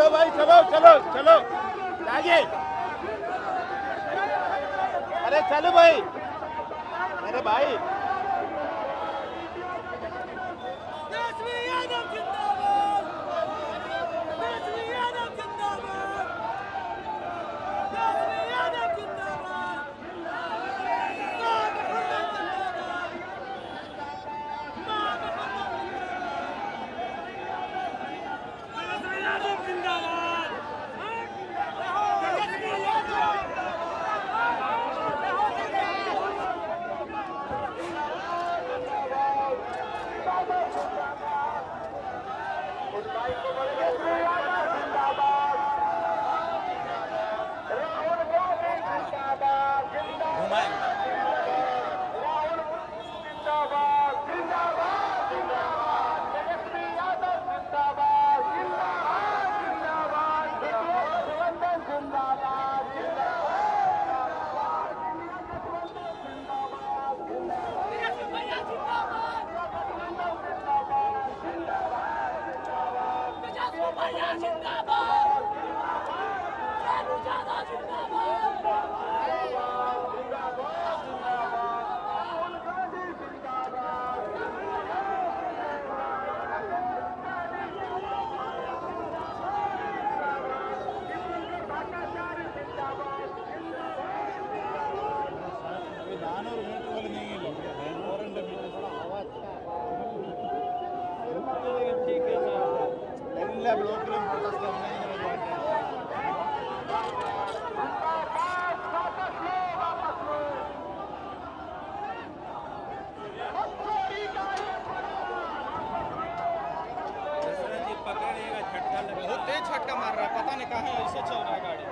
चलो भाई, चलो चलो चलो आगे। अरे चलो भाई, अरे भाई बहुत तेज झटका मार रहा है, पता नहीं कहाँ ऐसे चल रहा है गाड़ी।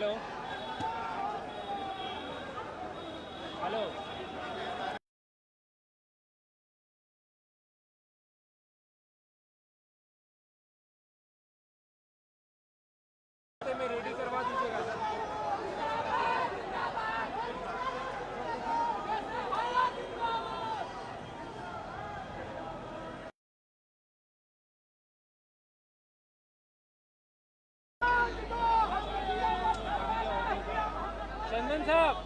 हेलो हेलो में रेडी करवा दीजिएगा सर। चंदन साहब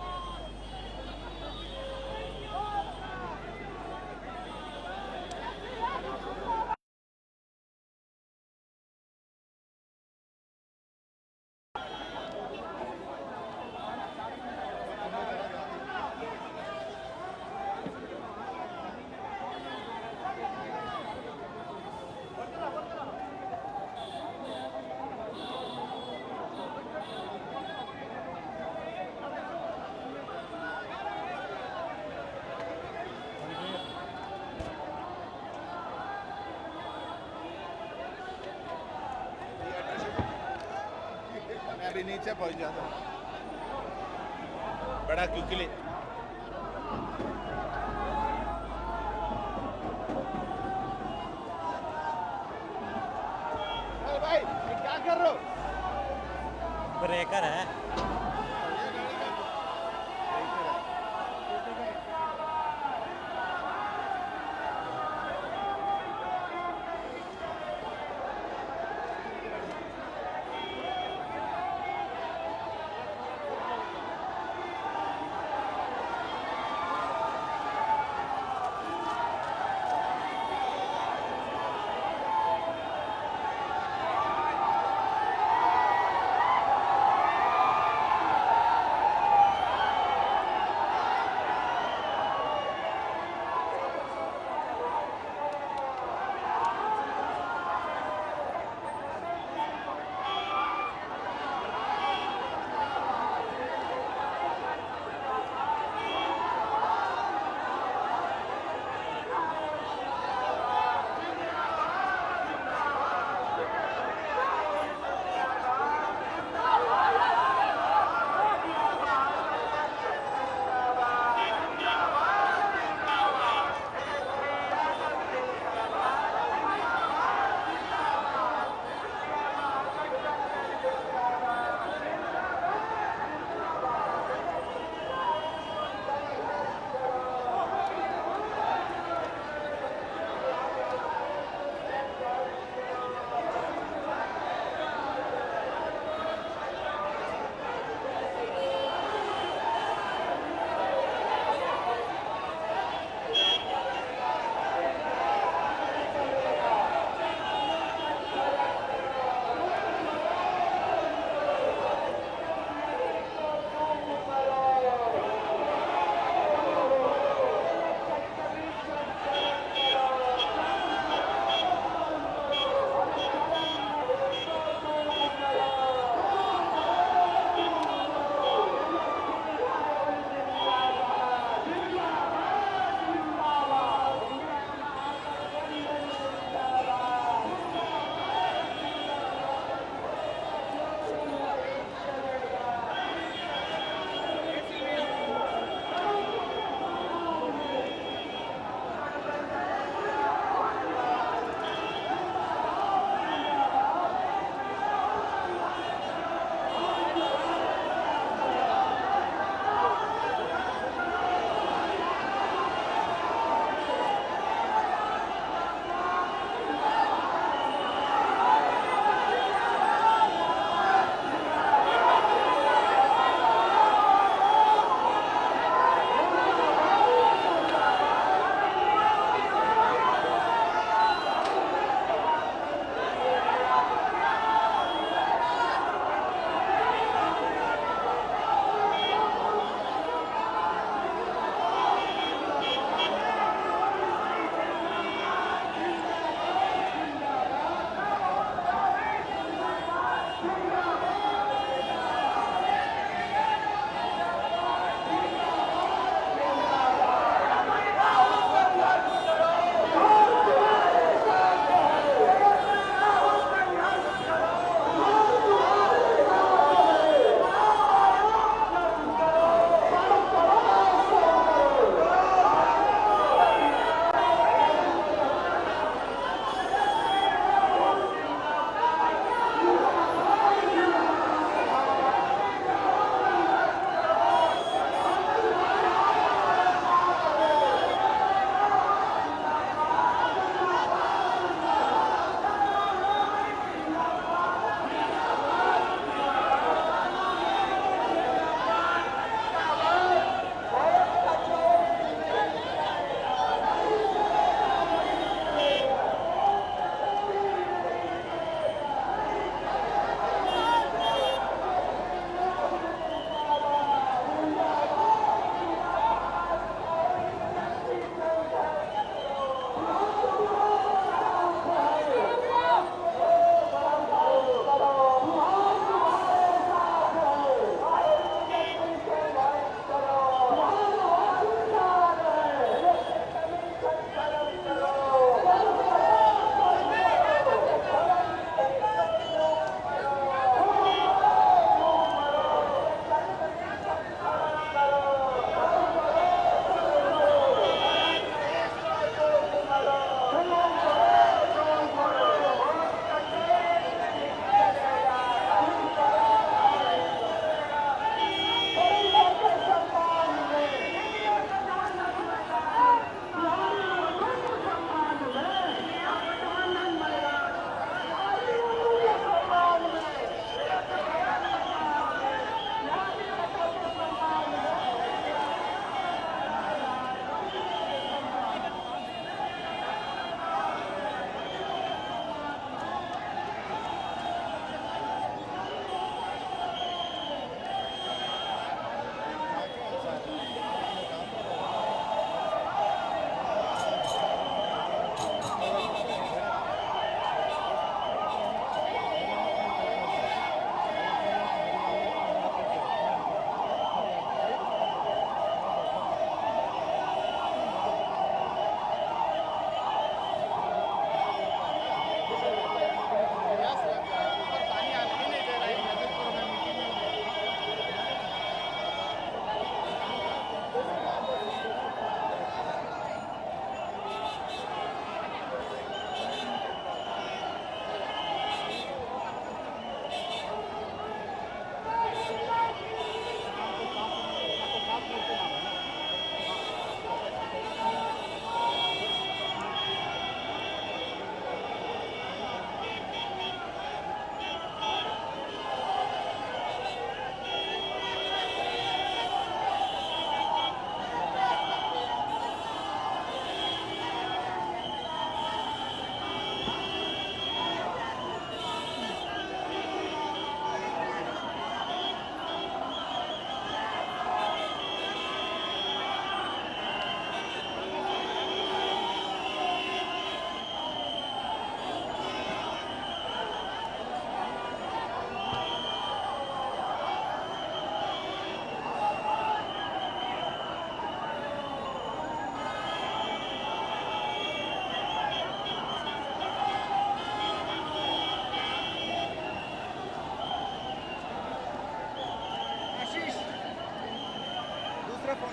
मैं अभी नीचे पहुंच जाता हूँ बड़ा क्योंकि भाई क्या कर रहे हो? ब्रेकर है।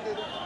दे दो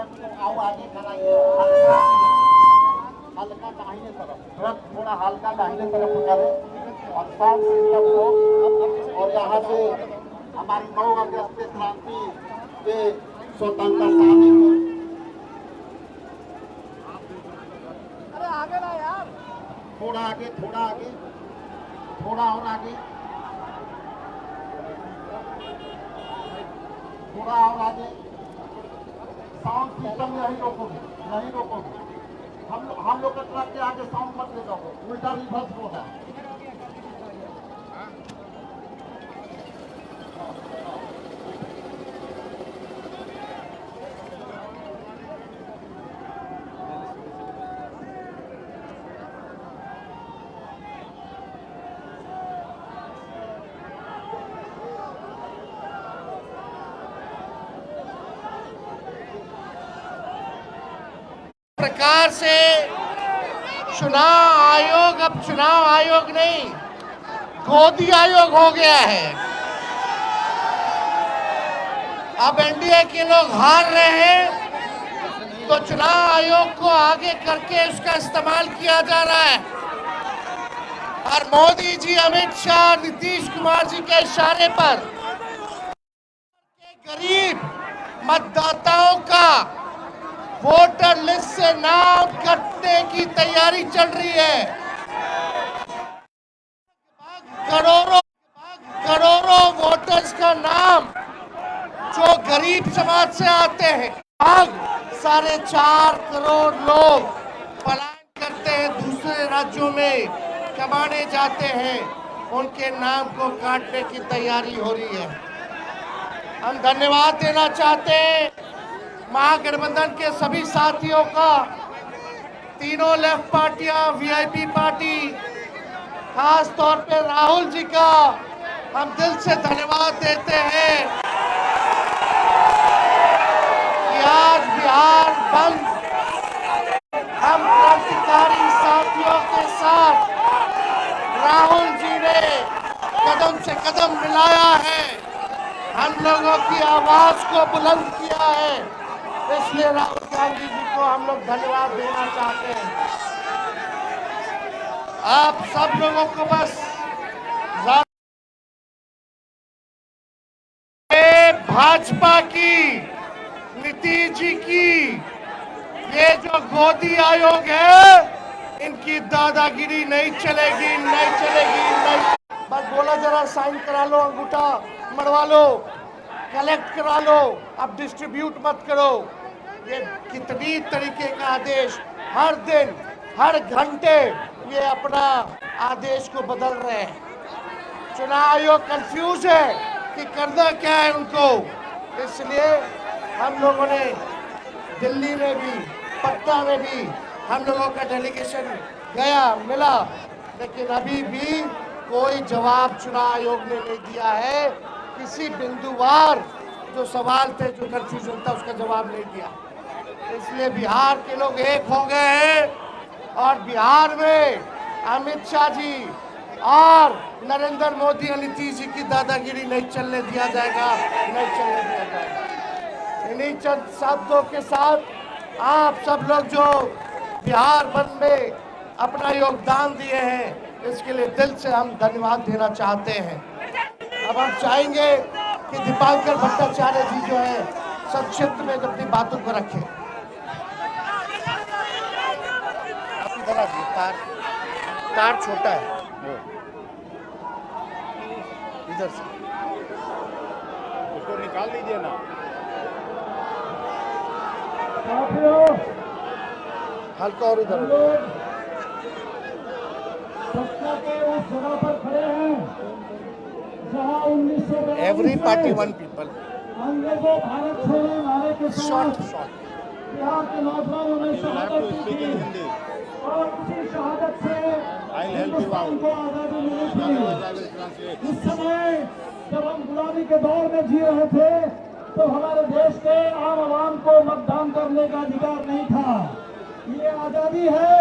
ट्रक को आओ आगे कराइए, हल्का दाहिने तरफ, ट्रक थोड़ा हल्का दाहिने तरफ करें और साउंड सिस्टम को। और यहाँ से हमारी 9 अगस्त के क्रांति के स्वतंत्रता सेनानी को थोड़ा आगे, थोड़ा आगे, थोड़ा और आगे, थोड़ा और आगे। साउंड सिस्टम नहीं रोकोगे, नहीं रोकोगे। हम लोग के ट्रक के आगे साउंड मत ले जाओगे, उल्टा रिवर्स होगा। प्रकार से चुनाव आयोग अब चुनाव आयोग नहीं, गोदी आयोग हो गया है। अब एनडीए के लोग हार रहे हैं तो चुनाव आयोग को आगे करके उसका इस्तेमाल किया जा रहा है। और मोदी जी, अमित शाह, नीतीश कुमार जी के इशारे पर गरीब मतदाताओं का वोटर लिस्ट से नाम कटने की तैयारी चल रही है। करोड़ों वोटर्स का नाम जो गरीब समाज से आते हैं, 4.5 करोड़ लोग पलायन करते हैं, दूसरे राज्यों में कमाने जाते हैं, उनके नाम को काटने की तैयारी हो रही है। हम धन्यवाद देना चाहते हैं महागठबंधन के सभी साथियों का, तीनों लेफ्ट पार्टियां, वीआईपी पार्टी, खास तौर पे राहुल जी का हम दिल से धन्यवाद देते हैं कि आज बिहार बंद हम क्रांतिकारी साथियों के साथ राहुल जी ने कदम से कदम मिलाया है, हम लोगों की आवाज को बुलंद किया है। इसलिए राहुल गांधी जी को हम लोग धन्यवाद देना चाहते हैं। आप सब लोगों को बस भाजपा की, नीतीश जी की ये जो गोदी आयोग है, इनकी दादागिरी नहीं चलेगी, नहीं चलेगी, नहीं। बस बोला जरा साइन करा लो, अंगूठा मरवा लो, कलेक्ट करा लो, अब डिस्ट्रीब्यूट मत करो। ये कितनी तरीके का आदेश, हर दिन हर घंटे ये अपना आदेश को बदल रहे हैं। चुनाव आयोग कंफ्यूज है कि करना क्या है उनको। इसलिए हम लोगों ने दिल्ली में भी, पटना में भी हम लोगों का डेलीगेशन गया, मिला, लेकिन अभी भी कोई जवाब चुनाव आयोग ने नहीं दिया है। किसी बिंदुवार जो सवाल थे, जो कंफ्यूजन था, उसका जवाब नहीं दिया। इसलिए बिहार के लोग एक हो गए हैं और बिहार में अमित शाह जी और नरेंद्र मोदी और नीतीश जी की दादागिरी नहीं चलने दिया जाएगा, नहीं चलने दिया जाएगा। इन्हीं चंद शब्दों के साथ आप सब लोग जो बिहार बंद में अपना योगदान दिए हैं, इसके लिए दिल से हम धन्यवाद देना चाहते हैं। अब हम चाहेंगे कि दीपांकर भट्टाचार्य जी जो है संक्षिप्त में अपनी बातों को रखें। तार छोटा है, इधर से उसको निकाल दीजिए ना। हल्का और इधर। Every party one people. अंग्रेजों भारत छोड़ो नारे के शॉर्ट बिहार के नौजवानों ने शहादत दी थी और उसी शहादत से हिंदुस्तान को आजादी मिली थी। उस समय जब हम गुलामी के दौर में जी रहे थे तो हमारे देश के आम आवाम को मतदान करने का अधिकार नहीं था। ये आजादी है,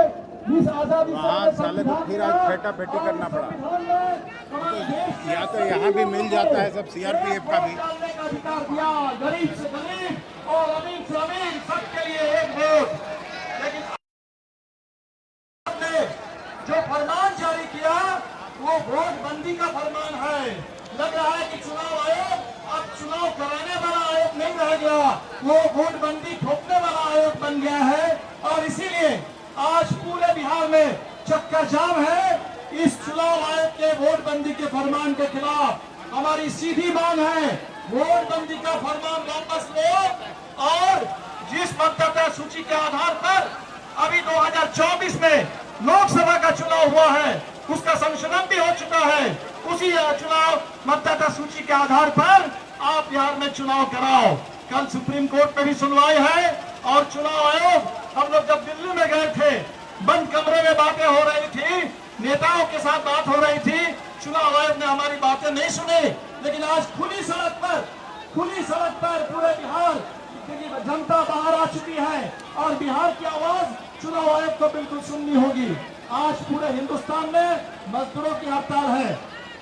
इस आजादी साले को फिर आज फेटा फेटी करना पड़ा। या तो यहाँ भी मिल जाता है सब, सीआरपीएफ का भी। अधिकार दिया, गरीब से गरीब और अमीन से अमीन सबके लिए एक वोट। लेकिन आपने जो फरमान जारी किया वो वोट बंदी का फरमान है। लग रहा है कि चुनाव आयोग अब चुनाव कराने वाला आयोग नहीं रह गया, वो वोट बंदी ठोकने वाला आयोग बन गया है। और इसीलिए आज पूरे बिहार में चक्का जाम है इस चुनाव आयोग के वोट बंदी के फरमान के खिलाफ। हमारी सीधी मांग है वोट बंदी का फरमान वापस लो और जिस मतदाता सूची के आधार पर अभी 2024 में लोकसभा का चुनाव हुआ है उसका संशोधन भी हो चुका है, उसी चुनाव मतदाता सूची के आधार पर आप बिहार में चुनाव कराओ। कल सुप्रीम कोर्ट में भी सुनवाई है और चुनाव आयोग, हम लोग जब दिल्ली में गए थे बंद कमरे में बातें हो रही थी, नेताओं के साथ बात हो रही थी, चुनाव आयोग ने हमारी बातें नहीं सुनी। लेकिन आज खुली सड़क पर पूरे बिहार की जनता बाहर आ चुकी है और बिहार की आवाज चुनाव आयोग को बिल्कुल सुननी होगी। आज पूरे हिंदुस्तान में मजदूरों की हड़ताल है।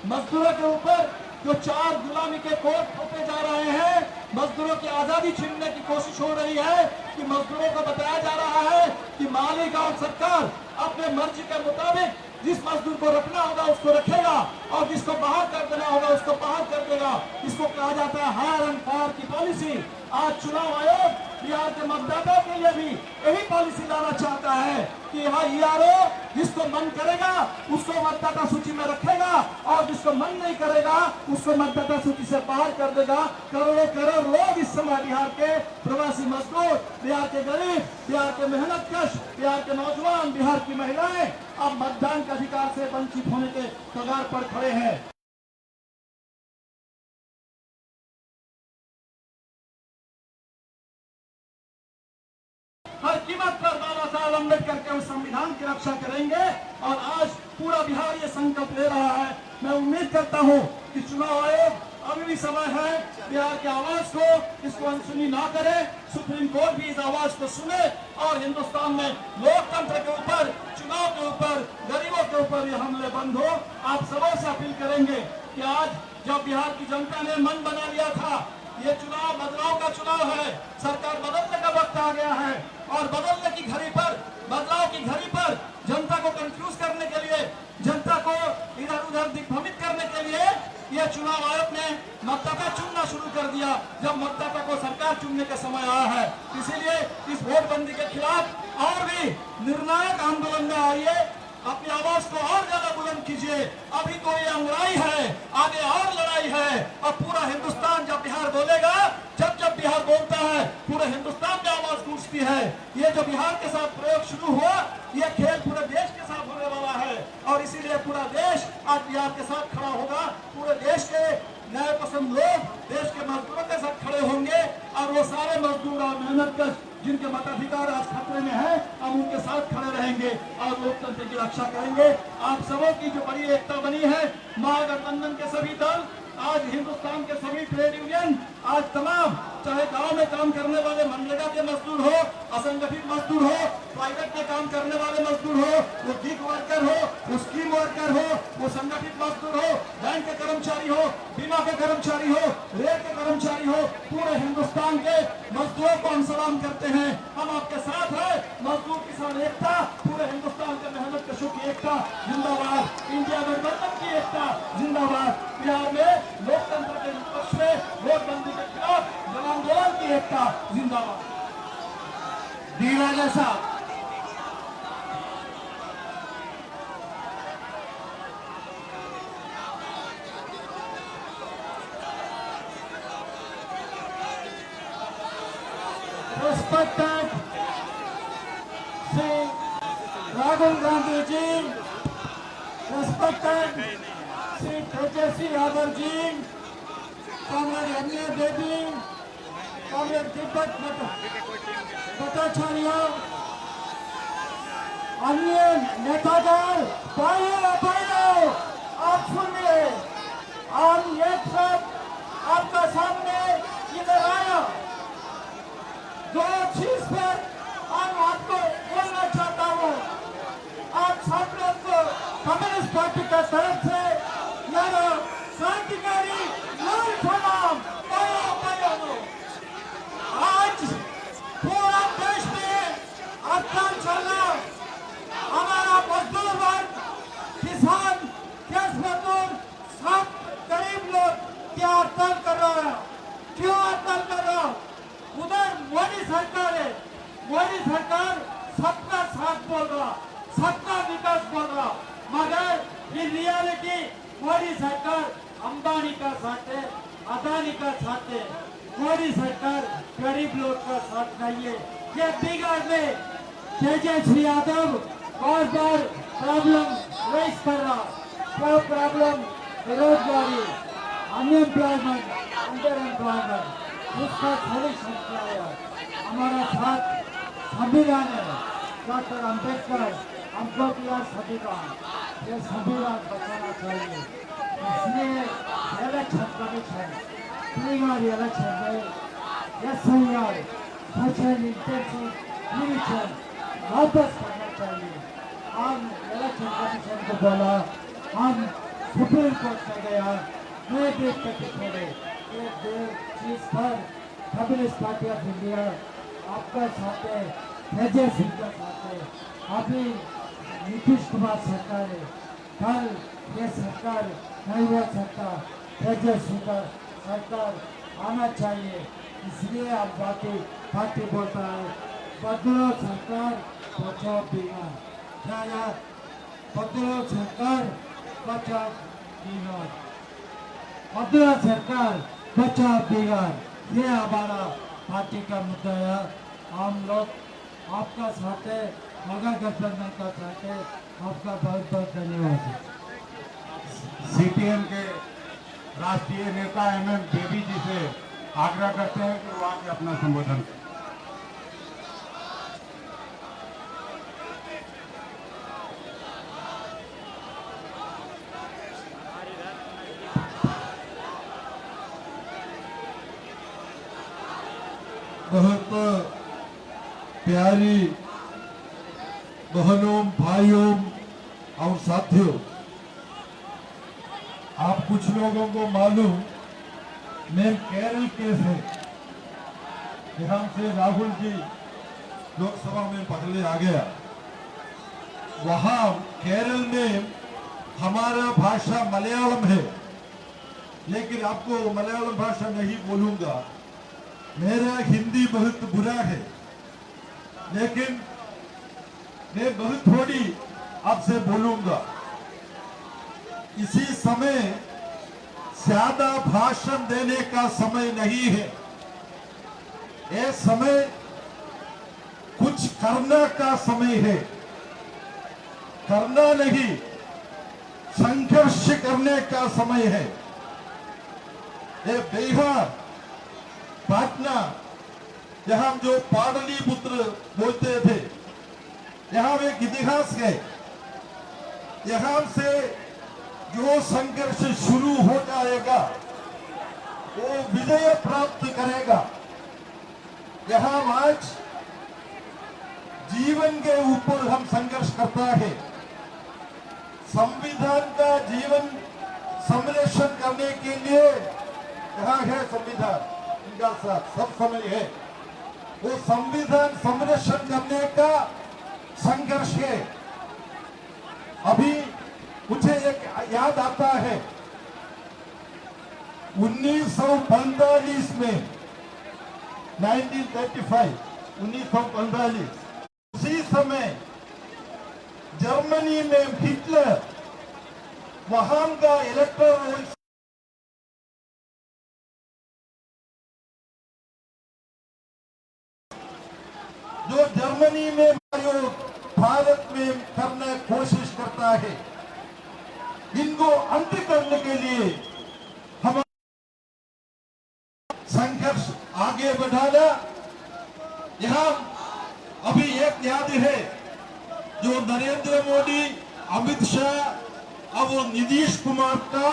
मजदूरों के ऊपर जो 4 गुलामी के कोड थोपे जा रहे हैं, मजदूरों की आजादी छीनने की कोशिश हो रही है कि मजदूरों को बताया जा रहा है कि मालिक और सरकार अपने मर्जी के मुताबिक जिस मजदूर को रखना होगा उसको रखेगा और जिसको बाहर कर देना होगा उसको बाहर कर देगा। इसको कहा जाता है हायर एंड फायर की पॉलिसी। आज चुनाव आयोग बिहार के मतदाताओं के लिए भी यही पॉलिसी लाना चाहता है कि यहाँ ईआरओ जिसको मन करेगा उसको मतदाता सूची में रखेगा और जिसको मन नहीं करेगा उसको मतदाता सूची से बाहर कर देगा। करोड़ लोग इस समय बिहार के प्रवासी मजदूर, बिहार के गरीब, बिहार के मेहनतकश, बिहार के नौजवान, बिहार की महिलाएं अब मतदान के अधिकार से वंचित होने के कगार पर खड़े हैं। हर कीमत पर बाबा साहब अम्बेडकर के उस संविधान की रक्षा करेंगे और आज पूरा बिहार ये संकल्प ले रहा है। मैं उम्मीद करता हूँ कि चुनाव आयोग अभी भी समय है बिहार की आवाज को इसको अनसुनी ना करे, सुप्रीम कोर्ट भी इस आवाज को सुने और हिंदुस्तान में लोकतंत्र के ऊपर, चुनाव के ऊपर, गरीबों के ऊपर ये हमले बंद हो। आप सबों से अपील करेंगे कि आज जब बिहार की जनता ने मन बना लिया था ये चुनाव बदलाव का चुनाव है, सरकार बदलने का वक्त आ गया है और बदलने की घड़ी पर, बदलाव की घड़ी पर जनता को कंफ्यूज करने के लिए, जनता को इधर उधर दिग्भ्रमित करने के लिए यह चुनाव आयोग ने मतदाता चुनना शुरू कर दिया जब मतदाता को सरकार चुनने का समय आया है। इसीलिए इस वोट बंदी के खिलाफ और भी निर्णायक आंदोलन में आइए, अपनी आवाज को और ज्यादा बुलंद कीजिए। अभी तो ये अंगड़ाई है, आगे और लड़ाई है और पूरा हिंदुस्तान जब बिहार बोलेगा, जब बिहार बोलता है पूरे हिंदुस्तान में आवाज गूंजती है। ये जो बिहार के साथ प्रयोग शुरू हुआ ये खेल पूरे देश के साथ होने वाला है और इसीलिए पूरा देश आज बिहार के साथ खड़ा होगा। पूरे देश के न्याय पसंद लोग देश के मजदूरों के साथ खड़े होंगे और वो सारे मजदूर और मेहनतकश जिनके मताधिकार आज खतरे में है हम उनके साथ खड़े रहेंगे और लोकतंत्र की रक्षा करेंगे। आप सबों की जो बड़ी एकता बनी है, महागठबंधन के सभी दल, आज हिंदुस्तान के सभी ट्रेड यूनियन, आज तमाम चाहे गांव में काम करने वाले मनरेगा के मजदूर हो, असंगठित मजदूर हो, प्राइवेट में काम करने वाले मजदूर हो, वो गिग वर्कर हो, वो स्कीम वर्कर हो, वो संगठित मजदूर हो, बैंक के कर्मचारी हो, बीमा के कर्मचारी हो, रेल के कर्मचारी हो, पूरे हिंदुस्तान के मजदूरों को हम सलाम करते हैं। हम आपके साथ हैं। मजदूर किसान एकता, पूरे हिंदुस्तान के मेहनत कशों की एकता जिंदाबाद, इंडिया गठबंधन की एकता जिंदाबाद। बिहार में लोकतंत्र के पक्ष में वोट बंदी के खिलाफ जन आंदोलन की एकता जिंदाबाद। धीरज साहब respected Sri Rahul Gandhi ji, respected Sri Tejasvi Yadav ji, Comrade Amniya Devi, Comrade Deepak Bhattacharya, अन्य नेतागण, भाइयों आप सुनिए, हम एक साथ आपका सामने इधर आया। दो चीज पर हम आपको बोलना चाहता हूँ। आप सब लोग को कम्युनिस्ट पार्टी का तरफ से यारो क्रांतिकारी लाल सलाम आज सबका विकास बोल रहा, मगर इन रियलिटी मोदी सरकार अंबानी का साथ है, अदानी का साथ है। मोदी सरकार गरीब लोग का साथ नहीं है। ये बिहार में तेजस्वी यादव बार बार प्रॉब्लम रेस कर रहा, क्या प्रॉब्लम? बेरोजगारी, अनएम्प्लॉयमेंट, अंडर एम्प्लॉयमेंट, उसका सोल्यूशन क्या है? हमारा साथ संविधान है, डॉक्टर अम्बेडकर हमको दिया संविधान, ये संविधान बचाना चाहिए। इसलिए इलेक्शन कमीशन बिहार इलेक्शन में SIR स्पेशल इंटेंसिव डिवीजन वापस करना चाहिए। हम इलेक्शन कमीशन को बोला, हम सुप्रीम कोर्ट में गया, मैं भी पिटीशन चीज पर कम्युनिस्ट पार्टी ऑफ इंडिया आपका साथ है, तेजस्वी का साथ है। अभी नीतीश कुमार सरकार है, कल ये सरकार नहीं हो सकता, तेजस्वी का सरकार आना चाहिए। इसलिए अब पार्टी बोलता है बदलो सरकार बचाओ बिहार। क्या यार, बदलो सरकार बचाओ बिहार, बदलो सरकार बचाओ बिहार, ये हमारा पार्टी का मुद्दा है। हम लोग आपका साथ है, महागठबंधन का साथ है। आपका बहुत बहुत धन्यवाद। सीपीएम के राष्ट्रीय नेता MM देवी जी से आग्रह करते हैं कि वो आके अपना संबोधन करें। बहुत प्यारी बहनों, भाइयों और साथियों, आप कुछ लोगों को मालूम, मैं केरल के से यहाँ से राहुल जी लोकसभा में पहले आ गया। वहाँ केरल में हमारा भाषा मलयालम है, लेकिन आपको मलयालम भाषा नहीं बोलूंगा। मेरा हिंदी बहुत बुरा है, लेकिन मैं बहुत थोड़ी आपसे बोलूंगा। इसी समय ज्यादा भाषण देने का समय नहीं है। ये समय कुछ करने का समय है। करना नहीं, संघर्ष करने का समय है। ये बिहार, पाटना, यहाँ जो पाटलिपुत्र बोलते थे, यहाँ एक इतिहास है। यहाँ से जो संघर्ष शुरू हो जाएगा वो विजय प्राप्त करेगा। यहाँ आज जीवन के ऊपर हम संघर्ष करता है। संविधान का जीवन संरक्षण करने के लिए यहाँ है संविधान, इनका साथ सब समय है। वो संविधान संरक्षण करने का संघर्ष है। अभी मुझे एक याद आता है, 1945 में 1945 उसी समय जर्मनी में हिटलर वहां का इलेक्टोरल जो जर्मनी में भारत में करने की कोशिश करता है, इनको अंत करने के लिए हम संघर्ष आगे बढ़ाना। यहाँ अभी एक याद है, जो नरेंद्र मोदी, अमित शाह और नीतीश कुमार का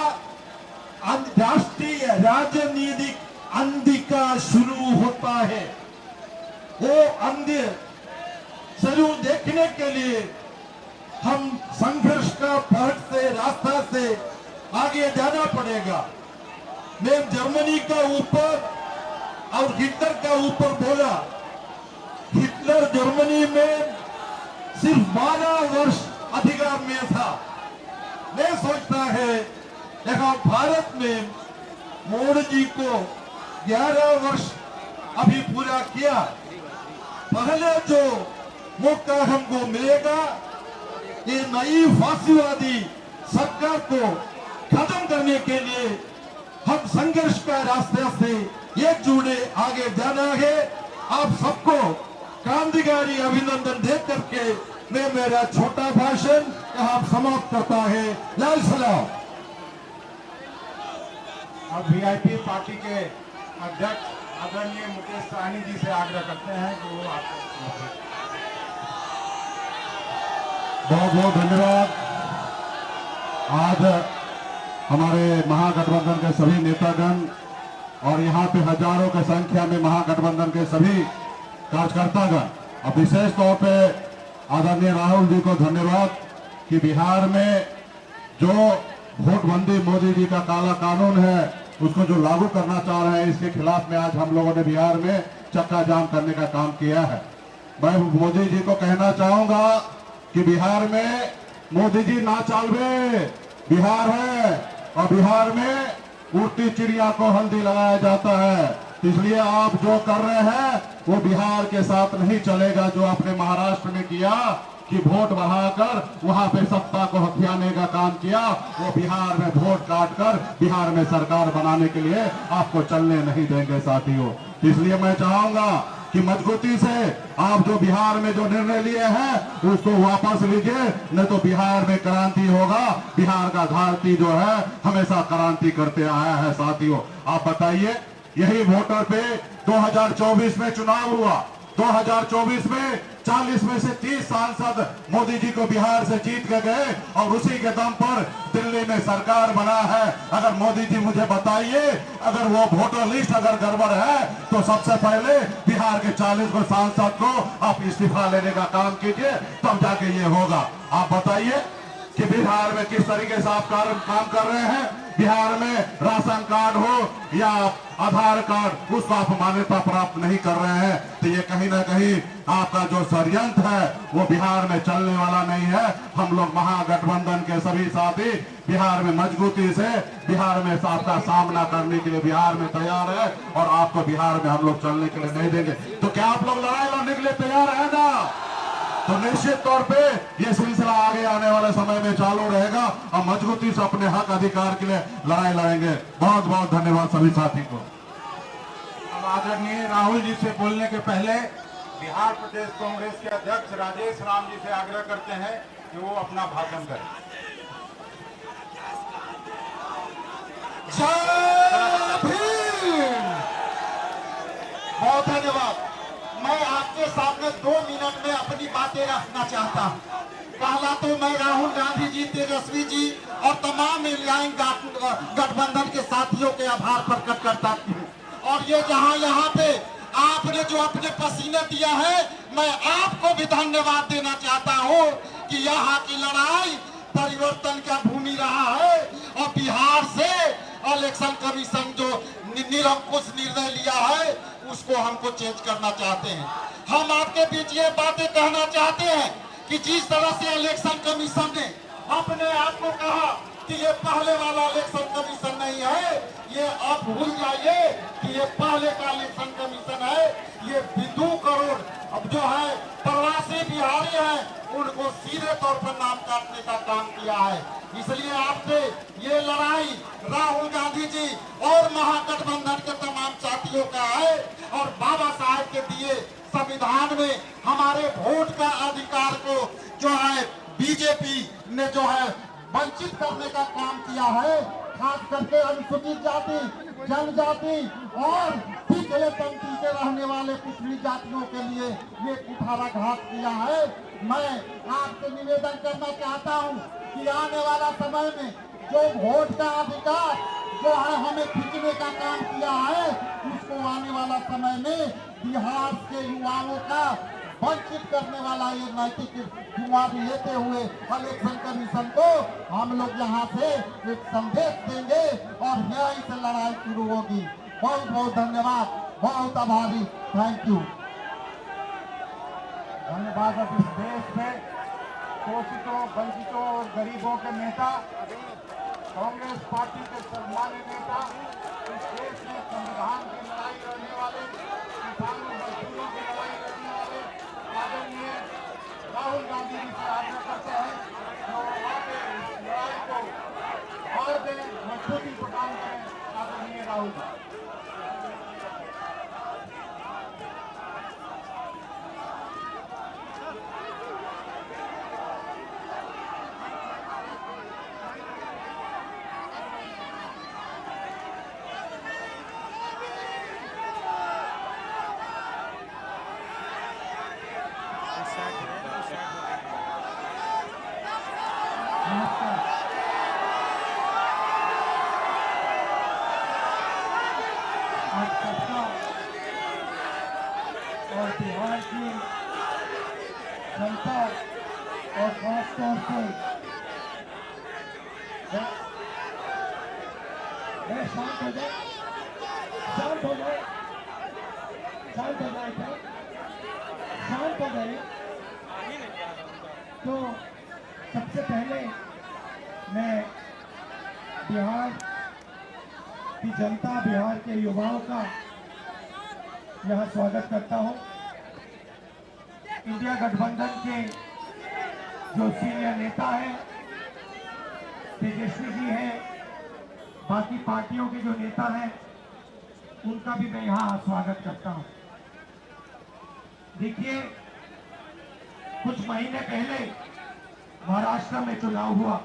राष्ट्रीय राजनीतिक अंधिका शुरू होता है। वो अंधे जरूर देखने के लिए हम संघर्ष का पथ से, रास्ता से आगे जाना पड़ेगा। मैं जर्मनी का ऊपर और हिटलर का ऊपर बोला। हिटलर जर्मनी में सिर्फ 12 वर्ष अधिकार में था। मैं सोचता है यहाँ भारत में मोदी जी को 11 वर्ष अभी पूरा किया। पहले जो मौका हमको मिलेगा ये नई फांसीवादी सरकार को खत्म करने के लिए हम संघर्ष का रास्ते से एकजुट आगे जाना है। आप सबको क्रांतिकारी अभिनंदन दे करके मैं मेरा छोटा भाषण यहाँ समाप्त करता है। लाल सलाम। अब वीआईपी पार्टी के अध्यक्ष आदरणीय मुकेश सहनी जी से आग्रह करते हैं कि वो आपको बहुत बहुत धन्यवाद। आज हमारे महागठबंधन के सभी नेतागण और यहाँ पे हजारों की संख्या में महागठबंधन के सभी कार्यकर्तागण और विशेष तौर पे आदरणीय राहुल जी को धन्यवाद कि बिहार में जो वोटबंदी मोदी जी का काला कानून है उसको जो लागू करना चाह रहे हैं, इसके खिलाफ में आज हम लोगों ने बिहार में चक्का जाम करने का काम किया है। मैं मोदी जी को कहना चाहूंगा कि बिहार में मोदी जी ना चालवे बिहार है और बिहार में उड़ती चिड़िया को हल्दी लगाया जाता है। इसलिए आप जो कर रहे हैं वो बिहार के साथ नहीं चलेगा। जो आपने महाराष्ट्र में किया कि वोट बढ़ाकर वहां पे सत्ता को हथियाने का काम किया, वो बिहार में वोट काटकर बिहार में सरकार बनाने के लिए आपको चलने नहीं देंगे साथियों। इसलिए मैं चाहूंगा कि मजबूती से आप जो बिहार में जो निर्णय लिए हैं उसको वापस लीजिए, नहीं तो बिहार में क्रांति होगा। बिहार का घाटी जो है हमेशा क्रांति करते आया है साथियों। आप बताइए, यही वोटर पे 2024 में चुनाव हुआ, 2024 में 40 में से 30 सांसद मोदी जी को बिहार से जीत के गए और उसी के दम पर दिल्ली में सरकार बना है। अगर मोदी जी मुझे बताइए, अगर वो वोटर लिस्ट अगर गड़बड़ है तो सबसे पहले बिहार के 40 को सांसद को आप इस्तीफा लेने का काम कीजिए, तब जाके ये होगा। आप बताइए कि बिहार में किस तरीके से आप काम कर रहे हैं। बिहार में राशन कार्ड हो या आधार कार्ड, उसको आप मान्यता प्राप्त नहीं कर रहे हैं, तो ये कहीं ना कहीं आपका जो षड्यंत्र है वो बिहार में चलने वाला नहीं है। हम लोग महागठबंधन के सभी साथी बिहार में मजबूती से बिहार में आपका सामना करने के लिए बिहार में तैयार है और आपको बिहार में हम लोग चलने के लिए नहीं देंगे। तो क्या आप लोग लड़ाई लड़ने के लिए तैयार है ना? तो निश्चित तौर पे ये सिलसिला आगे आने वाले समय में चालू रहेगा और मजबूती से अपने हक अधिकार के लिए लड़ाई लड़ेंगे। बहुत बहुत धन्यवाद सभी साथी को। अब आदरणीय राहुल जी से बोलने के पहले बिहार प्रदेश कांग्रेस के अध्यक्ष राजेश राम जी से आग्रह करते हैं कि वो अपना भाषण करें। जय भीम। बहुत धन्यवाद। मैं आपके सामने 2 मिनट में अपनी बातें रखना चाहता हूँ। पहला तो मैं राहुल गांधी जी, तेजस्वी जी और तमाम इंडियन गठबंधन के साथियों के आभार प्रकट करता हूँ। और ये जहाँ यहाँ पे आपने जो अपने पसीने दिया है, मैं आपको भी धन्यवाद देना चाहता हूँ कि यहाँ की लड़ाई परिवर्तन का भूमि रहा है और बिहार से इलेक्शन कमीशन जो निरंकुश निर्णय लिया है उसको हमको चेंज करना चाहते हैं। हम आपके बीच ये बातें कहना चाहते हैं कि जिस तरह से इलेक्शन कमीशन ने अपने आप को कहा कि ये पहले वाला इलेक्शन कमीशन नहीं है, ये आप भूल जाइए कि ये पहले का इलेक्शन कमीशन है। ये 2 करोड़ अब जो है प्रवासी बिहारी हैं उनको सीधे तौर पर नाम काटने का काम किया है। इसलिए आपसे ये लड़ाई राहुल गांधी जी और महागठबंधन के तमाम साथियों का है और बाबा साहब के दिए संविधान में हमारे वोट का अधिकार को जो है बीजेपी ने जो है वंचित करने का काम किया है। खास करके अनुसूचित जाति, जनजाति और पिछले पंक्ति के रहने वाले पिछड़ी जातियों के लिए ये कुठाराघात किया है। मैं आपसे निवेदन करना चाहता हूँ कि आने वाला समय में जो वोट का अधिकार जो है हमें खींचने का काम किया है, उसको आने वाला समय में बिहार के युवाओं का वंचित करने वाला ये नैतिक जिम्मेदारी लेते हुए इलेक्शन कमीशन को हम लोग यहाँ से एक संदेश देंगे और यहीं से लड़ाई शुरू होगी। बहुत बहुत धन्यवाद, बहुत आभारी। Thank you. धन्यवाद। अब इस देश में शोषितों, वंचितों और गरीबों के नेता, कांग्रेस पार्टी के सम्मानित नेता, इस देश में संविधान की लड़ाई लड़ने वाले, किसानों मजदूरों की लड़ाई लड़ने वाले आदरणीय राहुल गांधी जी से आग्रह करते हैं नमस्कार। आज पटना और बिहार की जनता और खासतौर से शांत हो जाए, शांत हो जाए, शांत हो जाए, शांत हो जाए। तो सबसे पहले मैं बिहार की जनता, बिहार के युवाओं का यहाँ स्वागत करता हूँ। इंडिया गठबंधन के जो सीनियर नेता हैं, तेजस्वी जी हैं, बाकी पार्टियों के जो नेता हैं, उनका भी मैं यहाँ स्वागत करता हूँ। देखिए, कुछ महीने पहले महाराष्ट्र में चुनाव हुआ,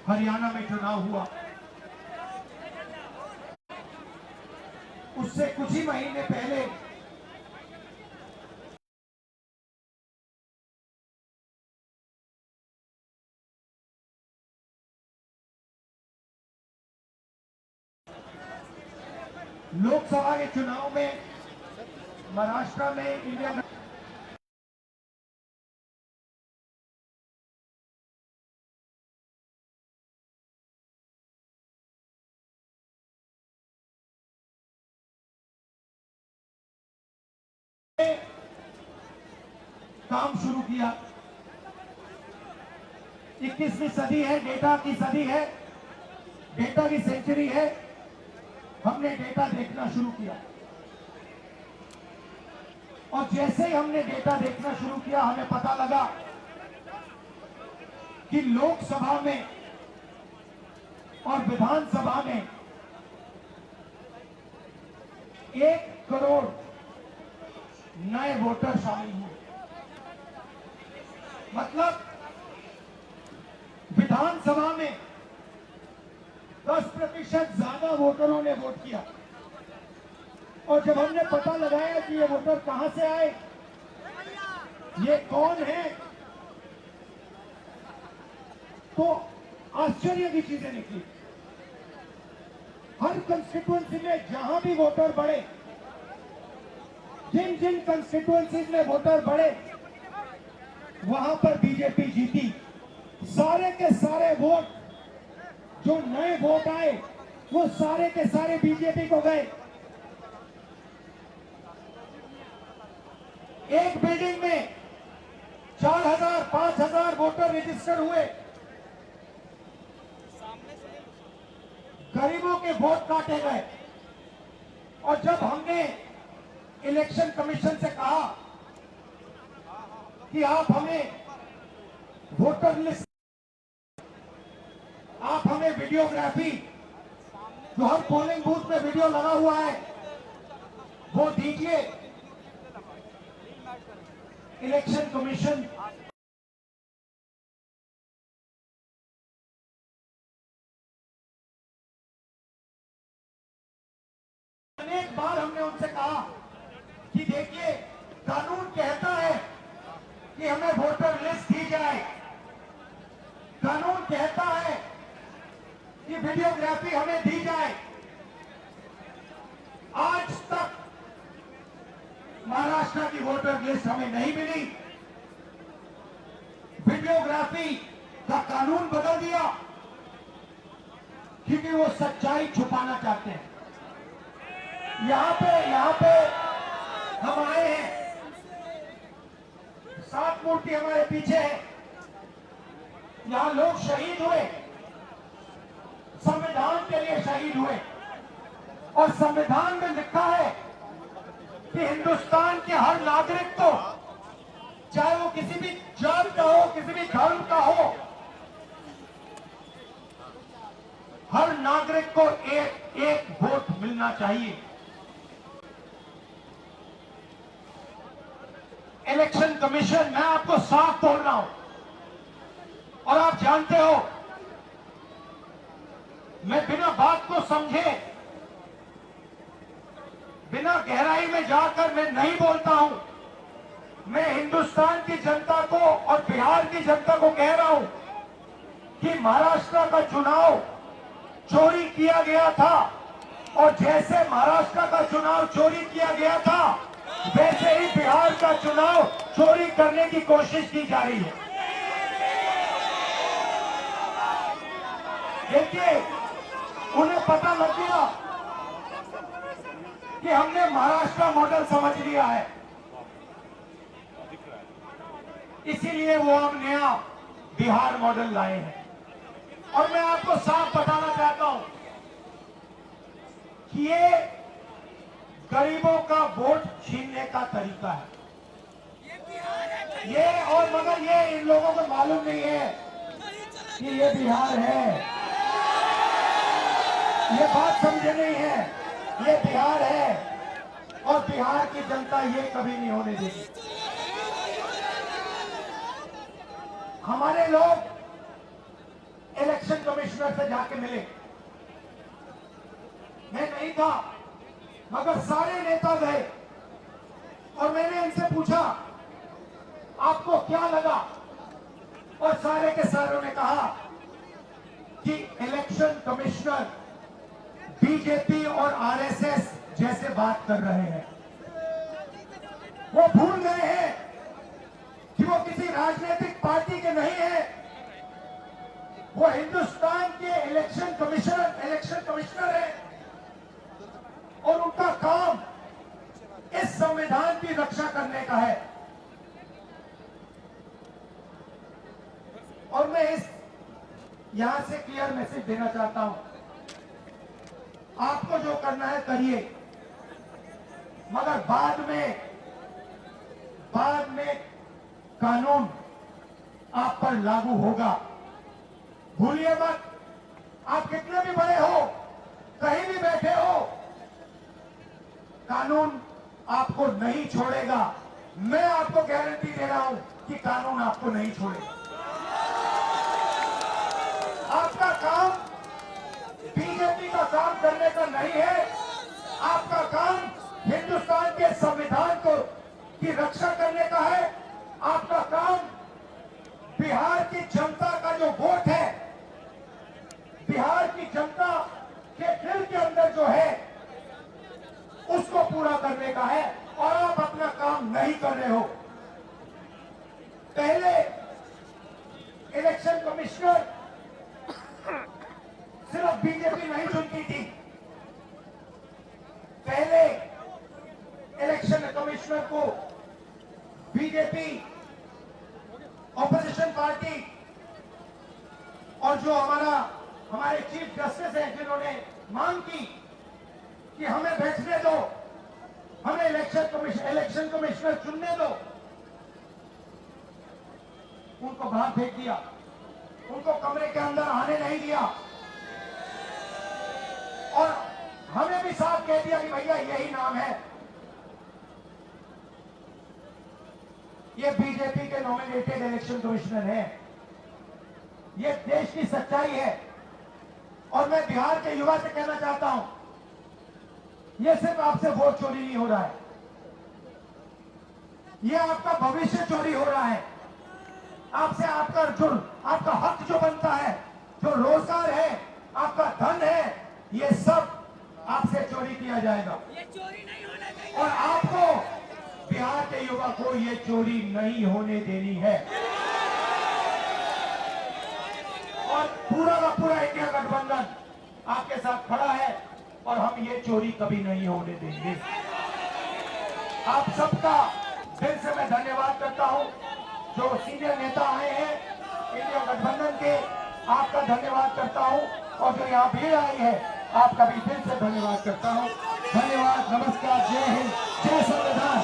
हरियाणा में चुनाव हुआ। उससे कुछ ही महीने पहले लोकसभा के चुनाव में महाराष्ट्र में इंडिया काम शुरू किया। 21वीं सदी है, डेटा की सदी है, डेटा की सेंचुरी है। हमने डेटा देखना शुरू किया और जैसे ही हमने डेटा देखना शुरू किया, हमें पता लगा कि लोकसभा में और विधानसभा में 1 करोड़ नए वोटर शामिल हुए। मतलब विधानसभा में 10% ज्यादा वोटरों ने वोट किया। और जब हमने पता लगाया कि ये वोटर कहां से आए, ये कौन है, तो आश्चर्य की चीजें निकली। हर कंस्टिट्यूएंसी में जहां भी वोटर बढ़े, जिन जिन कंस्टिट्यूएंसीज में वोटर बढ़े, वहां पर बीजेपी जीती। सारे के सारे वोट, जो नए वोट आए, वो सारे के सारे बीजेपी को गए। एक बिल्डिंग में 4000, 5000 वोटर रजिस्टर हुए। गरीबों के वोट काटे गए। और जब हमने इलेक्शन कमीशन से कहा कि आप हमें वोटर लिस्ट, आप हमें वीडियोग्राफी, जो हर पोलिंग बूथ में वीडियो लगा हुआ है, वो दीजिए। इलेक्शन कमीशन अनेक बार हमने उनसे कहा कि देखिए, कानून कहता है कि हमें वोटर लिस्ट दी जाए, कानून कहता है कि वीडियोग्राफी हमें दी जाए। आज तक महाराष्ट्र की वोटर लिस्ट हमें नहीं मिली। वीडियोग्राफी का कानून बदल दिया क्योंकि वो सच्चाई छुपाना चाहते हैं। यहां पे हम आए हैं, 7 मूर्ति हमारे पीछे है। यहां लोग शहीद हुए, संविधान के लिए शहीद हुए। और संविधान में लिखा है कि हिंदुस्तान के हर नागरिक को, चाहे वो किसी भी जात का हो, किसी भी धर्म का हो, हर नागरिक को एक वोट मिलना चाहिए। इलेक्शन कमीशन, मैं आपको साफ बोल रहा हूं, और आप जानते हो, मैं बिना बात को समझे, बिना गहराई में जाकर मैं नहीं बोलता हूं। मैं हिंदुस्तान की जनता को और बिहार की जनता को कह रहा हूं कि महाराष्ट्र का चुनाव चोरी किया गया था, और जैसे महाराष्ट्र का चुनाव चोरी किया गया था वैसे ही बिहार का चुनाव चोरी करने की कोशिश की जा रही है। देखिए, उन्हें पता लग गया कि हमने महाराष्ट्र मॉडल समझ लिया है, इसीलिए वो हम नया बिहार मॉडल लाए हैं। और मैं आपको साफ बताना चाहता हूं कि ये गरीबों का वोट छीनने का तरीका है ये, और मगर ये इन लोगों को मालूम नहीं है कि ये बिहार है। ये बात समझे नहीं है, ये बिहार है और बिहार की जनता ये कभी नहीं होने देगी। हमारे लोग इलेक्शन कमिश्नर से जाके मिले, मैं नहीं था मगर सारे नेता गए, और मैंने इनसे पूछा आपको क्या लगा, और सारे के सारों ने कहा कि इलेक्शन कमिश्नर बीजेपी और आरएसएस जैसे बात कर रहे हैं। वो भूल गए हैं कि वो किसी राजनीतिक पार्टी के नहीं है, वो हिंदुस्तान के इलेक्शन कमिश्नर है, और उनका काम इस संविधान की रक्षा करने का है। और मैं इस यहां से क्लियर मैसेज देना चाहता हूं, आपको जो करना है करिए, मगर बाद में कानून आप पर लागू होगा। भूलिए मत, आप कितने भी बड़े हो, कहीं भी बैठे हो, कानून आपको नहीं छोड़ेगा। मैं आपको गारंटी दे रहा हूं कि कानून आपको नहीं छोड़ेगा। आपका काम बीजेपी का काम करने का नहीं है, आपका काम हिंदुस्तान के संविधान की रक्षा करने का है। आपका काम बिहार की जनता का जो वोट है, बिहार की जनता के दिल के अंदर जो है, उसको पूरा करने का है, और आप अपना काम नहीं कर रहे हो। पहले इलेक्शन कमिश्नर सिर्फ बीजेपी नहीं चुनती थी, पहले इलेक्शन कमिश्नर को बीजेपी, ऑपोजिशन पार्टी और जो हमारे चीफ जस्टिस हैं जिन्होंने मांग की कि हमें बैठने दो, हमें इलेक्शन कमिश्नर चुनने दो, उनको बाहर फेंक दिया, उनको कमरे के अंदर आने नहीं दिया, और हमें भी साफ कह दिया कि भैया यही नाम है, ये बीजेपी के नॉमिनेटेड इलेक्शन कमिश्नर है। ये देश की सच्चाई है, और मैं बिहार के युवा से कहना चाहता हूं, ये सिर्फ आपसे वोट चोरी नहीं हो रहा है, ये आपका भविष्य चोरी हो रहा है। आपसे आपका हक जो बनता है, जो रोजगार है, आपका धन है, ये सब आपसे चोरी किया जाएगा। ये चोरी नहीं होना चाहिए, और आपको बिहार के युवा को ये चोरी नहीं होने देनी है। और पूरा का पूरा इंडिया गठबंधन आपके साथ खड़ा है, और हम ये चोरी कभी नहीं होने देंगे। आप सबका दिल से मैं धन्यवाद करता हूं, जो सीनियर नेता आए हैं इंडिया गठबंधन के, आपका धन्यवाद करता हूं, और जो यहाँ भीड़ आई है आपका भी दिल से धन्यवाद करता हूं। धन्यवाद, नमस्कार, जय हिंद, जय संविधान।